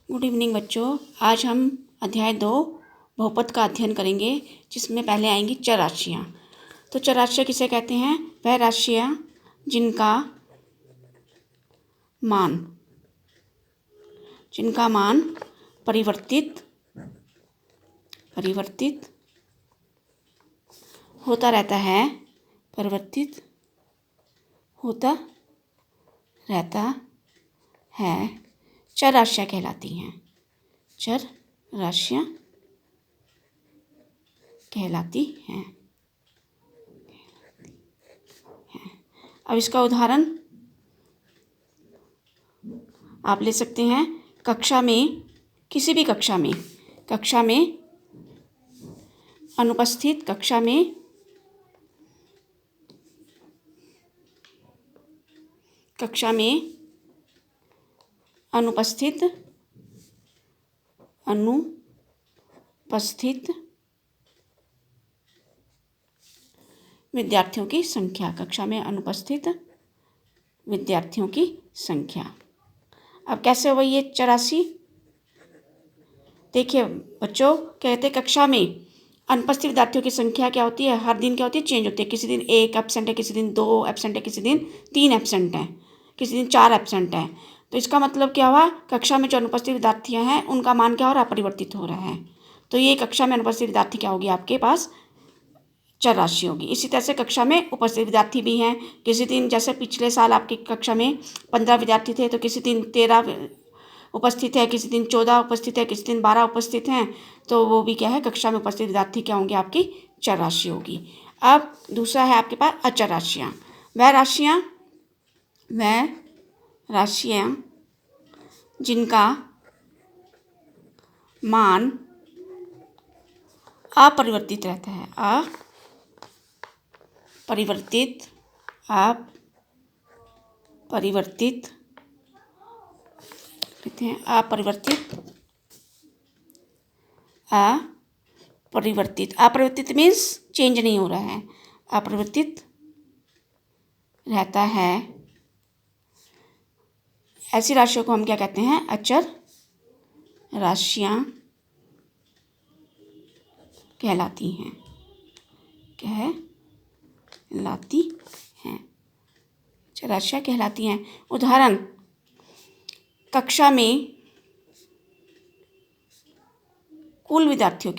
Good evening बच्चों। आज हम अध्याय 2 बहुपद का अध्ययन करेंगे, जिसमें पहले आएंगी चर राशियाँ। तो चर राशियाँ किसे कहते हैं? वह राशियाँ जिनका मान परिवर्तित होता रहता है, परिवर्तित होता रहता है, चर राशियाँ कहलाती हैं। चर राशियाँ कहलाती हैं। अब इसका उदाहरण आप ले सकते हैं। कक्षा में, किसी भी कक्षा में अनुपस्थित, कक्षा में अनुपस्थित विद्यार्थियों की संख्या, कक्षा में अनुपस्थित विद्यार्थियों की संख्या। अब कैसे हुई ये 84? देखिए बच्चों, कहते कक्षा में अनुपस्थित विद्यार्थियों की संख्या क्या होती है? हर दिन क्या होती है? चेंज होती है। किसी दिन 1 एब्सेंट है, किसी दिन 2 एब्सेंट है, किसी दिन 3 एब्सेंट है, किसी दिन 4 एब्सेंट है। तो इसका मतलब क्या हुआ? कक्षा में जो अनुपस्थित विद्यार्थियाँ हैं उनका मान क्या हो रहा है? परिवर्तित हो रहा है। तो ये कक्षा में अनुपस्थित विद्यार्थी क्या होगी? आपके पास चर राशि होगी। इसी तरह से कक्षा में उपस्थित विद्यार्थी भी हैं। किसी दिन, जैसे पिछले साल आपकी कक्षा में 15 विद्यार्थी थे, तो किसी दिन 13 उपस्थित है, किसी दिन 14 उपस्थित है, किसी दिन 12 उपस्थित हैं। तो वो भी क्या है? कक्षा में उपस्थित विद्यार्थी क्या होंगे? आपकी चर राशि होगी। अब दूसरा है आपके पास अचर राशियाँ। वह राशियाँ जिनका मान अपरिवर्तित रहता है, अपरिवर्तित मीन्स चेंज नहीं हो रहा है, अपरिवर्तित रहता है। ऐसी राशियों को हम क्या कहते हैं? अचर राशियाँ कहलाती हैं। अचर राशियाँ कहलाती हैं। उदाहरण, कक्षा में कुल विद्यार्थियों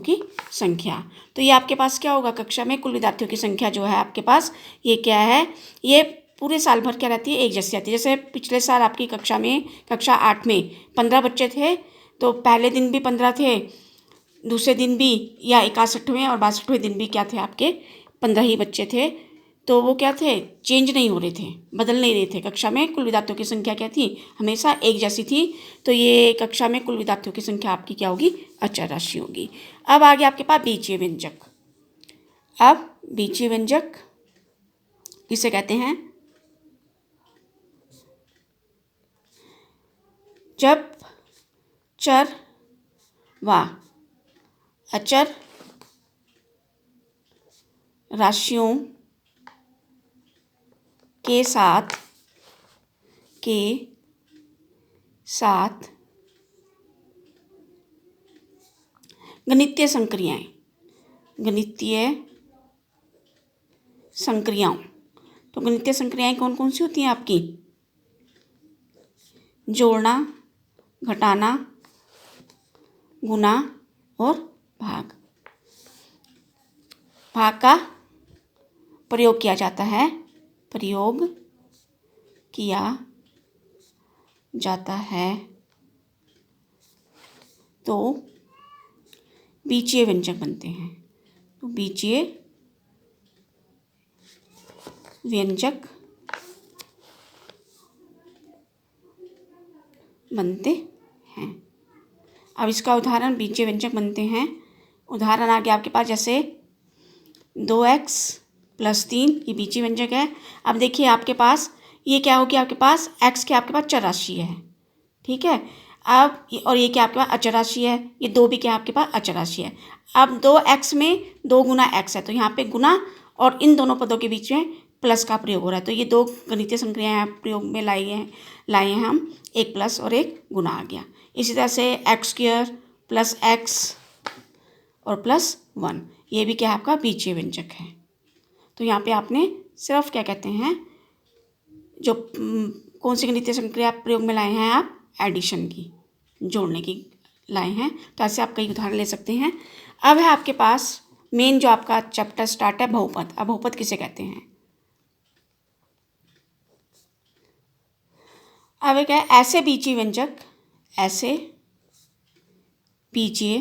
की संख्या। तो ये आपके पास क्या होगा? कक्षा में कुल विद्यार्थियों की संख्या जो है आपके पास, ये क्या है? ये पूरे साल भर क्या रहती है? एक जैसी आती है। जैसे पिछले साल आपकी कक्षा 8 में 15 बच्चे थे, तो पहले दिन भी 15 थे, दूसरे दिन भी, या 61वें और 62वें दिन भी क्या थे? आपके 15 ही बच्चे थे। तो वो क्या थे? चेंज नहीं हो रहे थे, बदल नहीं रहे थे। कक्षा में कुल विद्यार्थियों की संख्या क्या थी? हमेशा एक जैसी थी। तो ये कक्षा में कुल विद्यार्थियों की संख्या आपकी क्या होगी? अचर राशि होगी। अब आगे आपके पास बीजीय व्यंजक। अब बीजीय व्यंजक किसे कहते हैं? जब चर व अचर राशियों के साथ गणितीय संक्रियाओं। तो गणितीय संक्रियाएं कौन कौन सी होती हैं आपकी? जोड़ना, घटाना, गुना और भाग का प्रयोग किया जाता है। तो बीजीय व्यंजक बनते हैं। तो बीजीय व्यंजक बनते हैं। अब इसका उदाहरण, बीजीय व्यंजक बनते हैं। उदाहरण आगे आपके पास, जैसे 2x + 3, ये बीजीय व्यंजक है। अब देखिए आपके पास ये क्या होगी? आपके पास x क्या आपके पास चर राशि है, ठीक है। अब और ये क्या आपके पास अचर राशि है। ये 2 भी क्या आपके पास अचर राशि है। अब 2x में 2 गुना x है, तो यहाँ पे गुना और इन दोनों पदों के बीच में प्लस का प्रयोग हो रहा है, तो ये 2 गणितीय संक्रियाएं प्रयोग में लाए हैं हम, एक प्लस और एक गुना आ गया। इसी तरह से x² प्लस x और प्लस 1, ये भी क्या है आपका बीजीय व्यंजक है। तो यहाँ पे आपने सिर्फ क्या कहते हैं, जो कौन सी गणितीय संक्रिया प्रयोग में लाए हैं आप, एडिशन की, जोड़ने की लाए हैं। तो ऐसे आप कई उदाहरण ले सकते हैं। अब है आपके पास मेन जो आपका चैप्टर स्टार्ट है, बहुपद। अब बहुपद किसे कहते हैं? अब एक है ऐसे बीजीय व्यंजक, ऐसे बीजीय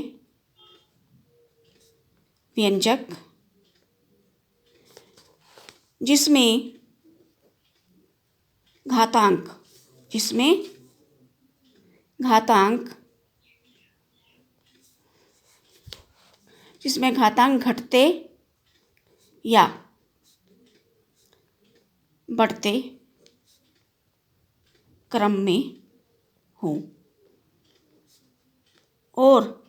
व्यंजक जिसमें घातांक घटते या बढ़ते क्रम में हो, और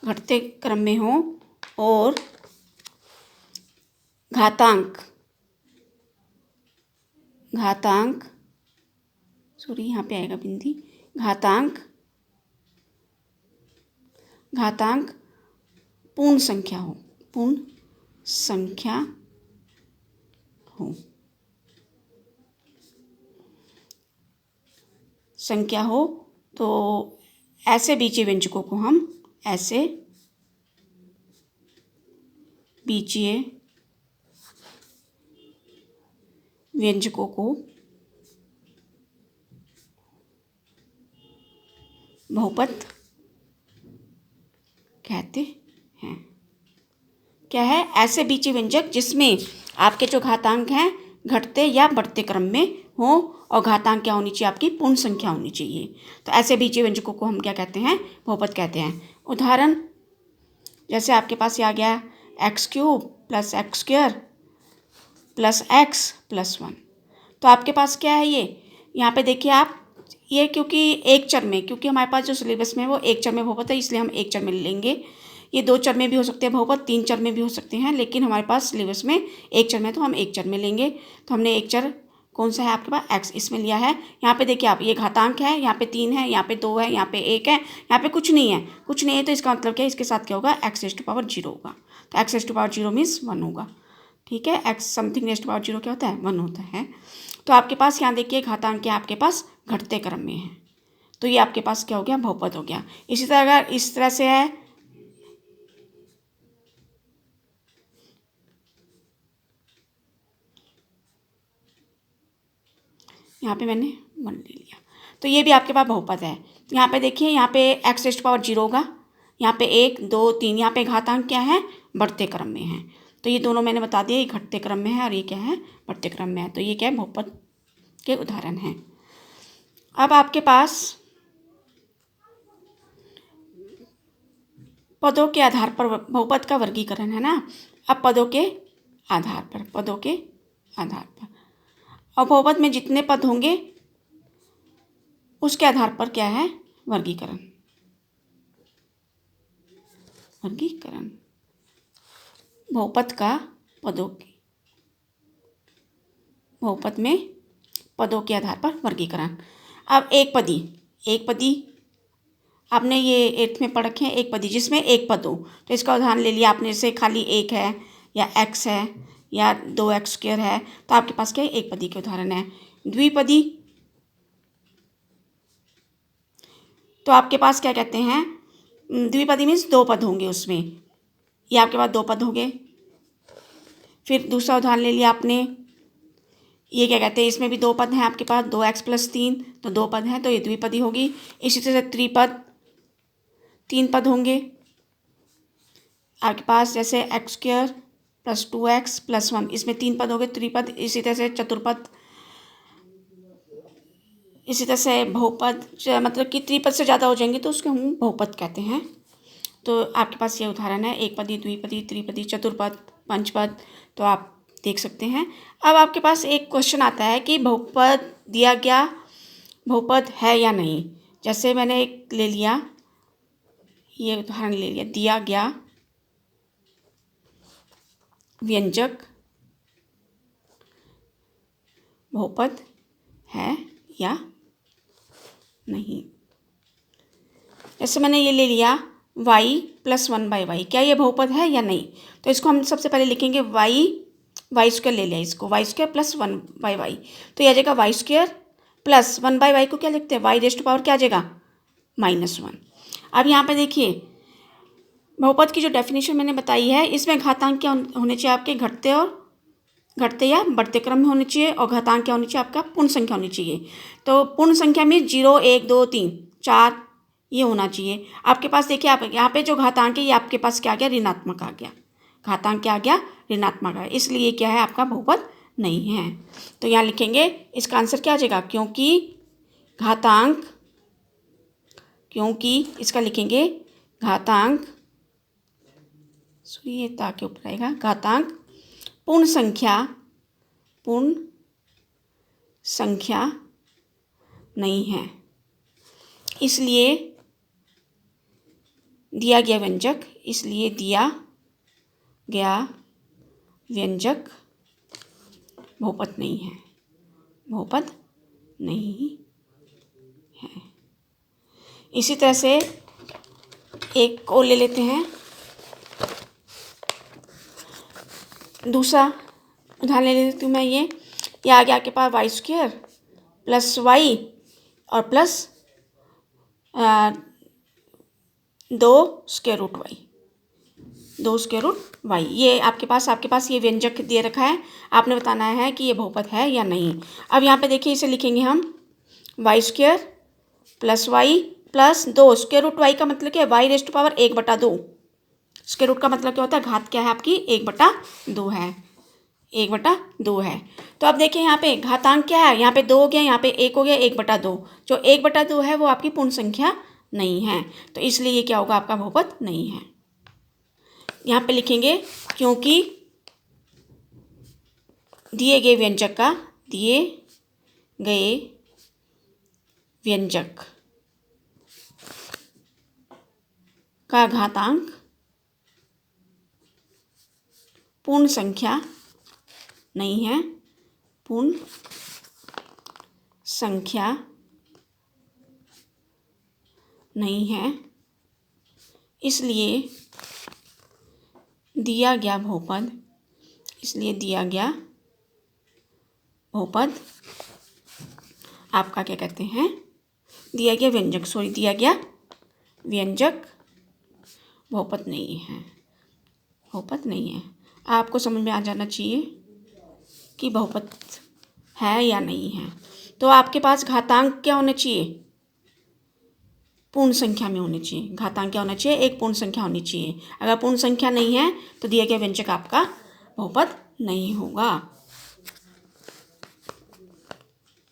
घटते क्रम में हो और घातांक सॉरी यहाँ पे आएगा बिंदी, घातांक पूर्ण संख्या हो, तो ऐसे बीजीय व्यंजकों को हम ऐसे बीजीय व्यंजकों को बहुपद कहते हैं। क्या है? ऐसे बीजीय व्यंजक जिसमें आपके जो घातांक हैं घटते या बढ़ते क्रम में हो, और घातांक क्या होनी चाहिए आपकी, पूर्ण संख्या होनी चाहिए। तो ऐसे बीजीय व्यंजकों को हम क्या कहते हैं, बहुपद कहते हैं। उदाहरण जैसे आपके पास ये आ गया x³ plus x² plus x plus 1। तो आपके पास क्या है, ये यहाँ पे देखिए आप, ये क्योंकि एक चर में, क्योंकि हमारे पास जो सिलेबस में है वो एक चर में बहुपद है, इसलिए हम एक चर में लेंगे। ये 2 चर में भी हो सकते हैं बहुपद, 3 चर में भी हो सकते हैं, लेकिन हमारे पास सिलेबस में एक चर में, तो हम एक चर में लेंगे। तो हमने एक चर कौन सा है आपके पास, x, इसमें लिया है। यहाँ पे देखिए आप, ये घातांक है, यहाँ पे 3 है, यहाँ पे 2 है, यहाँ पे 1 है, यहाँ पे कुछ नहीं है, तो इसका मतलब क्या है, इसके साथ क्या होगा, x⁻0 होगा। तो x⁻0 मीन्स 1 होगा। ठीक है, x समथिंग ⁻0 क्या होता है, 1 होता है। तो आपके पास यहाँ देखिए घातांक क्या आपके पास घटते क्रम में है, तो ये आपके पास क्या हो गया, बहुपद हो गया। इसी तरह अगर इस तरह से है, यहाँ पे मैंने 1 ले लिया, तो ये भी आपके पास बहुपद है। तो यहाँ पे देखिए, यहाँ पे x⁻0 होगा, यहाँ पे 1 2 3, यहाँ पे घातांक क्या है, बढ़ते क्रम में है। तो ये दोनों मैंने बता दिया, ये घटते क्रम में है और ये क्या है, बढ़ते क्रम में है। तो ये क्या है, बहुपद के उदाहरण हैं। अब आपके पास पदों के आधार पर बहुपद का वर्गीकरण है ना। अब पदों के आधार पर और बहुपद में जितने पद होंगे उसके आधार पर क्या है, वर्गीकरण। बहुपद में पदों के आधार पर वर्गीकरण। अब एक पदी आपने ये 8th में पढ़ रखे हैं, एक पदी जिसमें एक पद हो, तो इसका उदाहरण ले लिया आपने, जैसे खाली 1 है या x है या 2x² है, तो आपके पास क्या है, एक पदी के उदाहरण है। द्विपदी, तो आपके पास क्या कहते हैं, द्विपदी मीन्स 2 पद होंगे उसमें, ये आपके पास 2 पद होंगे। फिर दूसरा उदाहरण ले लिया आपने, ये क्या कहते हैं, इसमें भी 2 पद हैं आपके पास, 2x + 3, तो 2 पद हैं, तो ये द्विपदी होगी। इसी तरह त्रिपद, 3 पद होंगे आपके पास, जैसे x² + 2x + 1, इसमें 3 पद हो गए, त्रिपद। इसी तरह से चतुर्पद, इसी तरह से बहुपद, मतलब कि त्रिपद से ज़्यादा हो जाएंगे तो उसको हम बहुपद कहते हैं। तो आपके पास ये उदाहरण है, एक पदी, द्विपदी, त्रिपदी, चतुर्पद, पंचपद, तो आप देख सकते हैं। अब आपके पास एक क्वेश्चन आता है कि बहुपद दिया गया बहुपद है या नहीं। जैसे मैंने एक ले लिया, ये उदाहरण ले लिया, दिया गया व्यंजक बहुपद है या नहीं। जैसे मैंने ये ले लिया y + 1/y, क्या ये बहुपद है या नहीं। तो इसको हम सबसे पहले लिखेंगे y² ले लिया, इसको y² + 1/y, तो ये आ जाएगा y² + 1/y को क्या लिखते हैं, y⁻⁴ क्या आ जाएगा -1। अब यहाँ पे देखिए बहुपद की जो डेफिनेशन मैंने बताई है, इसमें घातांक क्या होने चाहिए आपके, घटते या बढ़ते क्रम में होनी चाहिए, और घातांक क्या होनी चाहिए आपका, पूर्ण संख्या होनी चाहिए। तो पूर्ण संख्या में 0 1 2 3 4 ये होना चाहिए आपके पास। देखिए आप यहाँ पे जो घातांक है ये आपके पास क्या आ गया, ऋणात्मक आ गया, घातांक क्या आ गया, ऋणात्मक आ गया, इसलिए क्या है आपका बहुपद नहीं है। तो यहाँ लिखेंगे इसका आंसर क्या आ जाएगा, क्योंकि इसका लिखेंगे घातांक, ये ताकि ऊपर आएगा, घातांक पूर्ण संख्या नहीं है, इसलिए दिया गया व्यंजक बहुपद नहीं है, इसी तरह से एक और ले लेते हैं, दूसरा उदाहरण ले लेती हूँ मैं। ये आ गया आपके पास y² + y और प्लस 2√y, ये आपके पास ये व्यंजक दे रखा है, आपने बताना है कि ये बहुपद है या नहीं। अब यहाँ पे देखिए इसे लिखेंगे हम y² + y + 2 √y का मतलब क्या है, y⁻1/2। स्क्वायर रूट का मतलब क्या होता है, घात क्या है आपकी 1/2 है, 1/2 है। तो अब देखिए यहाँ पे घातांक क्या है, यहाँ पे 2 हो गया, यहाँ पे 1 हो गया, 1/2। जो 1/2 है वो आपकी पूर्ण संख्या नहीं है, तो इसलिए ये क्या होगा आपका बहुपद नहीं है। यहाँ पे लिखेंगे क्योंकि दिए गए व्यंजक का घातांक पूर्ण संख्या नहीं है, इसलिए दिया गया बहुपद आपका क्या कहते हैं, दिया गया व्यंजक बहुपद नहीं है। आपको समझ में आ जाना चाहिए कि बहुपद है या नहीं है। तो आपके पास घातांक क्या होना चाहिए, पूर्ण संख्या में होनी चाहिए, घातांक क्या होना चाहिए, एक पूर्ण संख्या होनी चाहिए। अगर पूर्ण संख्या नहीं है तो दिया गया व्यंजक आपका बहुपद नहीं होगा।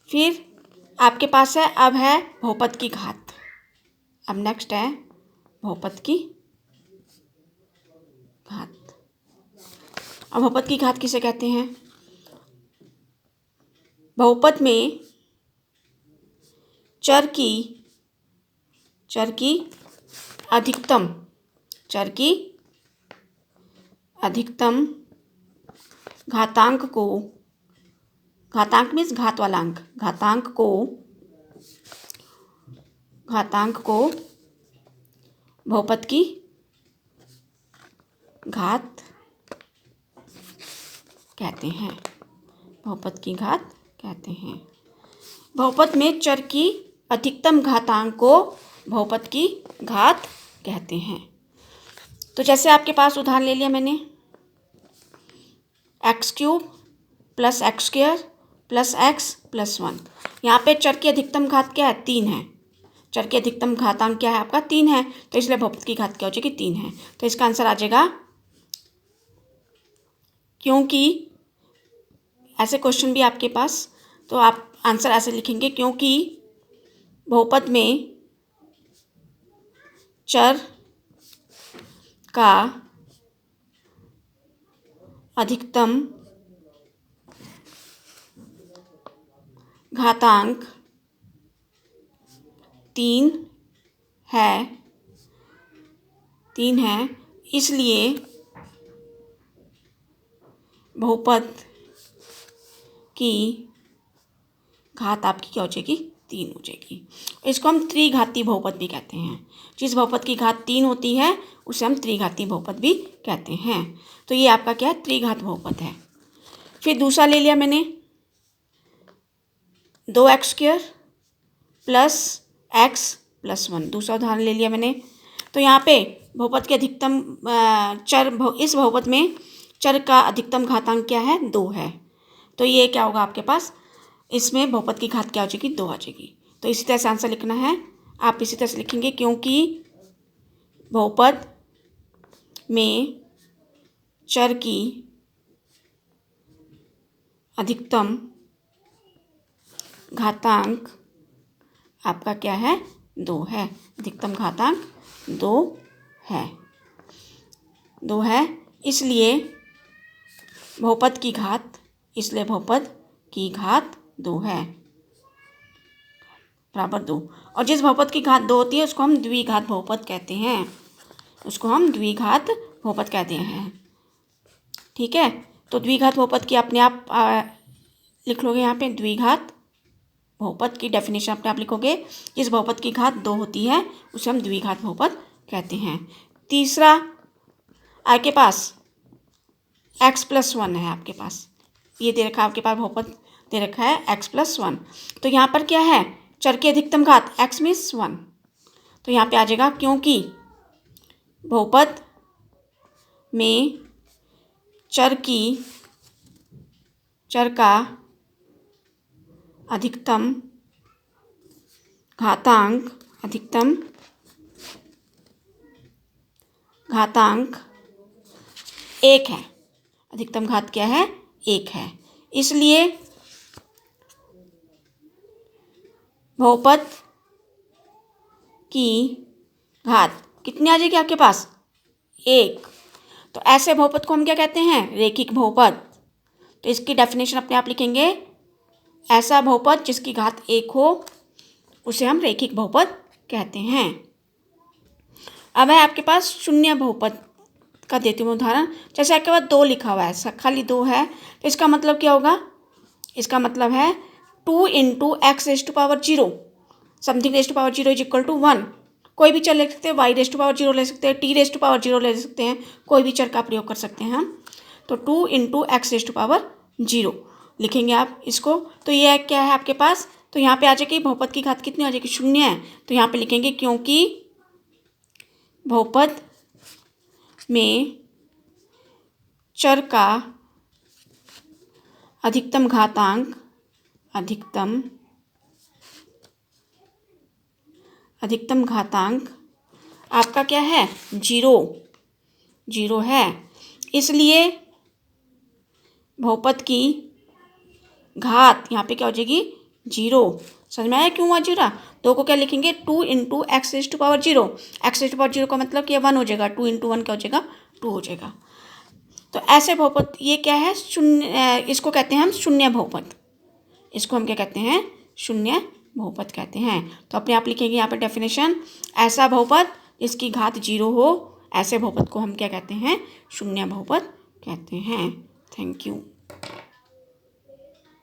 फिर आपके पास है, अब है बहुपद की घात। अब नेक्स्ट है बहुपद की घात। अब बहुपद की घात किसे कहते हैं, बहुपद में चर की अधिकतम घातांक को, घातांक मीन्स घात वाला अंक, घातांक को बहुपद की घात कहते हैं, बहुपद में चर की अधिकतम घातांक को बहुपद की घात कहते हैं। तो जैसे आपके पास उदाहरण ले लिया मैंने, x³ + x² + x + 1। यहाँ पे चर की अधिकतम घात क्या है, 3 है, चर की अधिकतम घातांक क्या है आपका 3 है, तो इसलिए बहुपद की घात क्या हो जाएगी 3 है। तो इसका आंसर आ जाएगा, क्योंकि ऐसे क्वेश्चन भी आपके पास, तो आप आंसर ऐसे लिखेंगे, क्योंकि बहुपद में चर का अधिकतम घातांक 3 है, 3 है, इसलिए बहुपद की घात आपकी क्या हो जाएगी? 3 हो जाएगी। इसको हम त्रिघाती बहुपद भी कहते हैं। जिस बहुपद की घात 3 होती है उसे हम त्रिघाती बहुपद भी कहते हैं। तो ये आपका क्या है? त्रिघात बहुपद है। फिर दूसरा ले लिया मैंने 2x² प्लस x प्लस 1। दूसरा उदाहरण ले लिया मैंने। तो यहाँ पे बहुपद के अधिकतम इस बहुपद में चर का अधिकतम घातांक क्या है? 2 है। तो ये क्या होगा आपके पास? इसमें बहुपद की घात क्या हो जाएगी? 2 आ जाएगी। तो इसी तरह से आंसर लिखना है। आप इसी तरह से लिखेंगे, क्योंकि बहुपद में चर की अधिकतम घातांक आपका क्या है? 2 है। अधिकतम घातांक 2 है। 2 है, इसलिए बहुपद की घात 2 है बराबर 2। और जिस बहुपद की घात 2 होती है उसको हम द्विघात बहुपद कहते हैं। ठीक है। तो द्विघात बहुपद की अपने आप लिख लोगे यहाँ पे। द्विघात बहुपद की डेफिनेशन अपने आप लिखोगे। जिस बहुपद की घात 2 होती है उसे हम द्विघात बहुपद कहते हैं। तीसरा आपके पास x प्लस 1 है। आपके पास ये दे रखा है, आपके पास बहुपद दे रखा है x प्लस 1। तो यहाँ पर क्या है? चर की अधिकतम घात x मीन्स 1। तो यहाँ पे आ जाएगा, क्योंकि बहुपद में चर का अधिकतम घातांक 1 है। अधिकतम घात क्या है? 1 है। इसलिए बहुपद की घात कितनी आ जाएगी आपके पास? 1। तो ऐसे बहुपद को हम क्या कहते हैं? रैखिक बहुपद। तो इसकी डेफिनेशन अपने आप लिखेंगे। ऐसा बहुपद जिसकी घात 1 हो उसे हम रैखिक बहुपद कहते हैं। अब है आपके पास शून्य बहुपद का देती हूँ उदाहरण। जैसे आपके पास 2 लिखा हुआ है, खाली 2 है, तो इसका मतलब क्या होगा? इसका मतलब है 2 × x⁻0 something ⁻0 is equal to 1। कोई भी चर ले सकते हैं, y⁻0 ले सकते हैं, t⁻0 ले सकते हैं, कोई भी चर का प्रयोग कर सकते हैं हम। तो 2 × x⁻0 लिखेंगे आप इसको। तो ये क्या है आपके पास? तो यहाँ पे आ जाएगी बहुपद की घात कितनी आ जाएगी? 0 है। तो यहाँ पे लिखेंगे, क्योंकि बहुपद में चर का अधिकतम घातांक आपका क्या है? 0 है। इसलिए बहुपद की घात यहाँ पे क्या हो जाएगी? 0। समझ में आया क्यों हुआ 0? 2 को क्या लिखेंगे? 2 × x⁻0। x⁻0 का मतलब कि 1 हो जाएगा। 2 × 1 क्या हो जाएगा? 2 हो जाएगा। तो ऐसे बहुपद, ये क्या है? शून्य। इसको कहते हैं हम शून्य बहुपद। इसको हम क्या कहते हैं? शून्य बहुपद कहते हैं। तो अपने आप लिखेंगे यहाँ पर डेफिनेशन। ऐसा बहुपद जिसकी घात 0 हो, ऐसे बहुपद को हम क्या कहते हैं? शून्य बहुपद कहते हैं। Thank you.